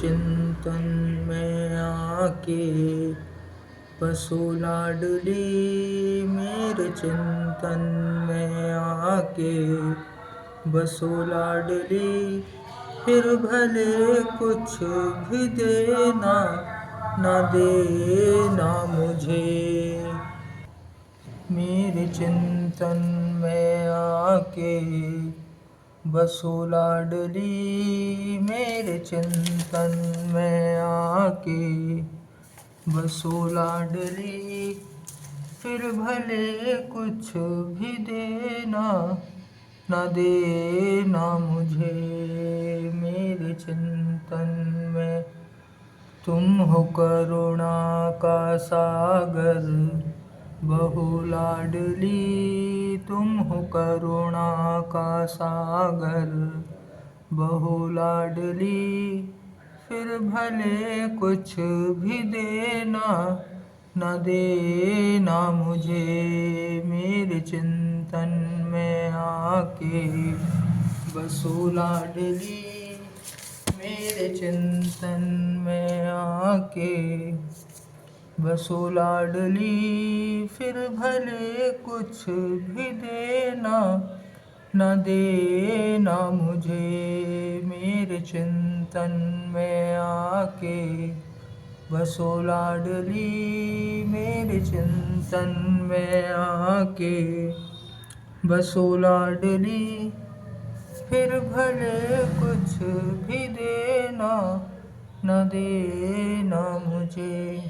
चिंतन में आके बसो लाडली, मेरे चिंतन में आके बसो लाडली। फिर भले कुछ भी देना न देना मुझे, मेरे चिंतन में आके बसो लाडली, मेरे चिंतन में आके बसो लाडली। फिर भले कुछ भी देना न देना मुझे, मेरे चिंतन में। तुम हो करुणा का सागर बहु लाडली, तुम हो करुणा का सागर बहु लाडली। फिर भले कुछ भी देना न देना मुझे, मेरे चिंतन में आके बसो लाडली, मेरे चिंतन में आके बसो लाडली। फिर भले कुछ भी देना न देना मुझे, मेरे चिंतन में आके बसो लाडली, मेरे चिंतन में आके बसो लाडली। फिर भले कुछ भी देना न देना मुझे।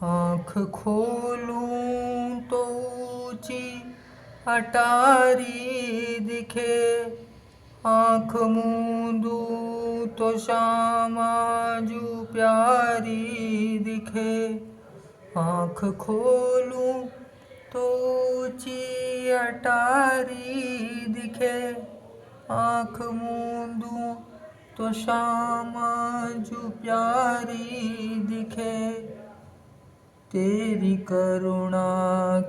आँख खोलूं तो ऊँची अटारी दिखे, आँख मूंदूं तो श्यामा जो प्यारी दिखे। आँख खोलूं तो ऊँची अटारी दिखे, आँख मूंदूं तो श्यामा जो प्यारी दिखे। तेरी करुणा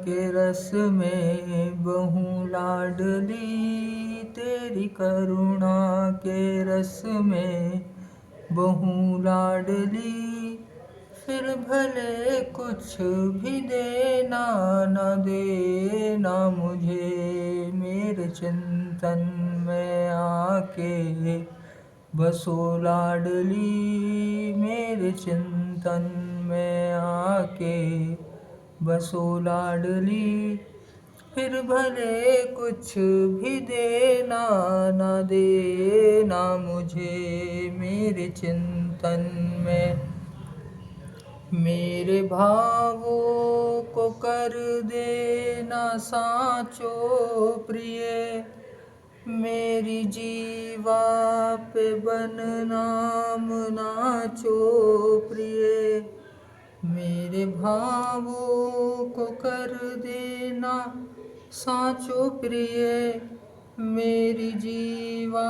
के रस में बहूं लाडली, तेरी करुणा के रस में बहूं लाडली। फिर भले कुछ भी देना न देना मुझे, मेरे चिंतन में आके बसो लाडली, मेरे चिंतन में आके बसो लाडली। फिर भले कुछ भी देना न देना मुझे, मेरे चिंतन में। मेरे भावों को कर देना साचो प्रिय, मेरी जीवा पे बन नाम नाचो प्रिय। मेरे भावों को कर देना साचो प्रिय, मेरी जीवा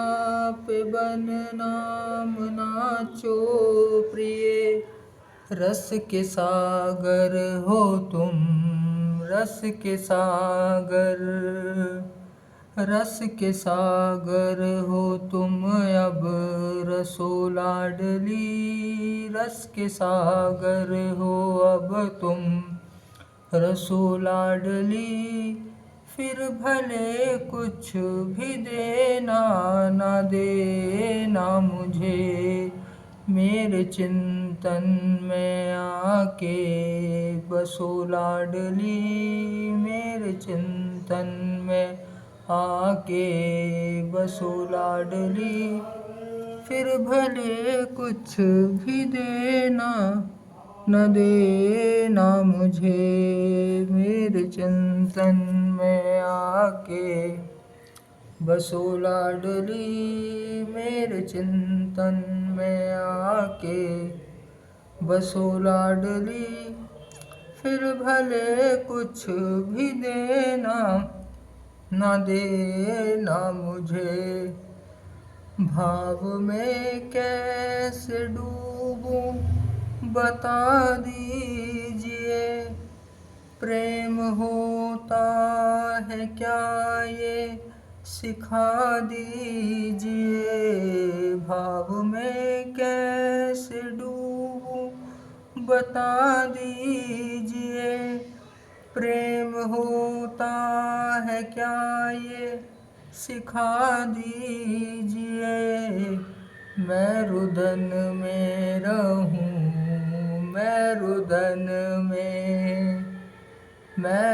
पे बन नाम नाचो प्रिय। रस के सागर हो तुम, रस के सागर, रस के सागर हो तुम अब रसो लाडली, रस के सागर हो अब तुम रसो लाडली। फिर भले कुछ भी देना न देना मुझे, मेरे चिंतन में आके बसो लाडली, मेरे चिंतन में आके बसो लाडली। फिर भले कुछ भी देना न देना मुझे, मेरे चिंतन में आके बसो लाडली, मेरे चिंतन में आके बसो लाडली। फिर भले कुछ भी देना न देना मुझे, भाव में कैसे डूबूं बता दीजिए, प्रेम होता है क्या ये सिखा दीजिए। भाव में बता दीजिए, प्रेम होता है क्या ये सिखा दीजिए। मैं रुदन में रहूं, मैं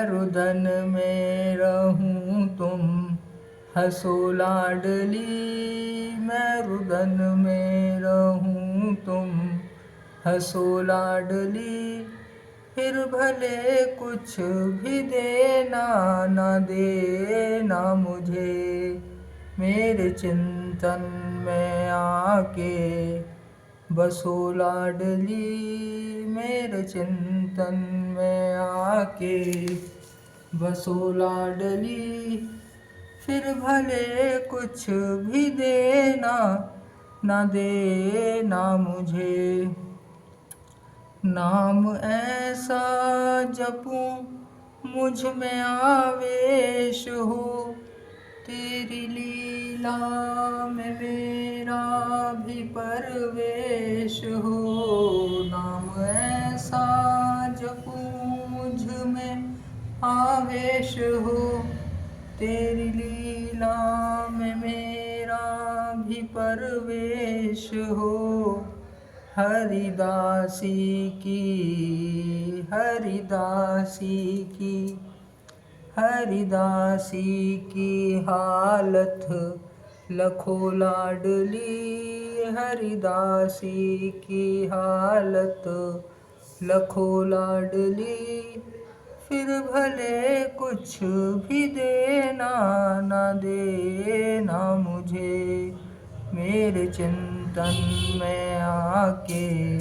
रुदन में रहूं, तुम हंसो लाडली। मैं रुदन में रहूं, तुम हंसो लाडली। फिर भले कुछ भी देना ना देना मुझे, मेरे चिंतन में आके बसो लाडली। मेरे चिंतन में आके बसो लाडली। फिर भले कुछ भी देना ना देना मुझे, नाम ऐसा जपूं मुझ में आवेश हो, तेरी लीला में मेरा भी परवेश हो। नाम ऐसा जपूं मुझ में आवेश हो, तेरी लीला में मेरा भी परवेश हो। हरिदासी की, हरिदासी की, हरिदासी की हालत लखो लाडली। हरिदासी की हालत लखो लाडली। फिर भले कुछ भी देना ना देना मुझे, मेरे चिंतन में आके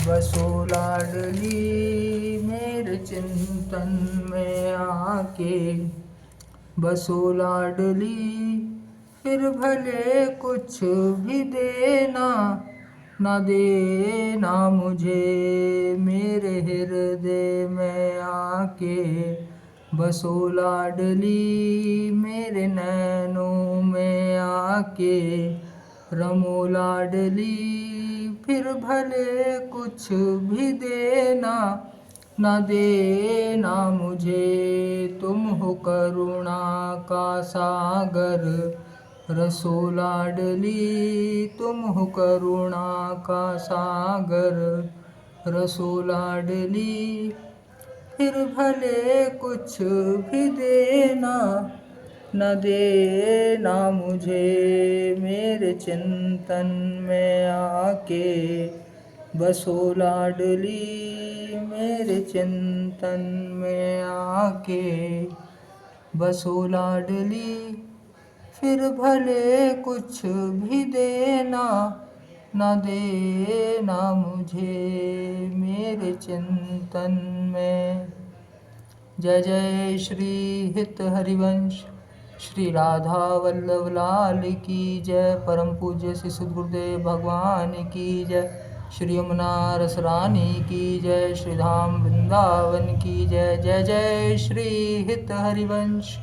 बसो लाडली। मेरे चिंतन में आके बसो लाडली। फिर भले कुछ भी देना ना देना मुझे, मेरे हृदय में आके बसो लाडली। मेरे नैनों में आके रमो लाडली। फिर भले कुछ भी देना ना देना मुझे, तुम हो करुणा का सागर रसो लाडली। तुम हो करुणा का सागर रसो लाडली। फिर भले कुछ भी देना न देना मुझे, मेरे चिंतन में आके बसो लाडली। मेरे चिंतन में आके बसो लाडली। फिर भले कुछ भी देना न देना मुझे, मेरे चिंतन में। जय जय श्री हित हरिवंश श्री राधा वल्लभ लाल की जय। परम पूज्य श्री सद्गुरुदेव भगवान की जय। श्री यमुना रस रानी की जय। श्री धाम वृंदावन की जय। जय जय श्री हित हरिवंश।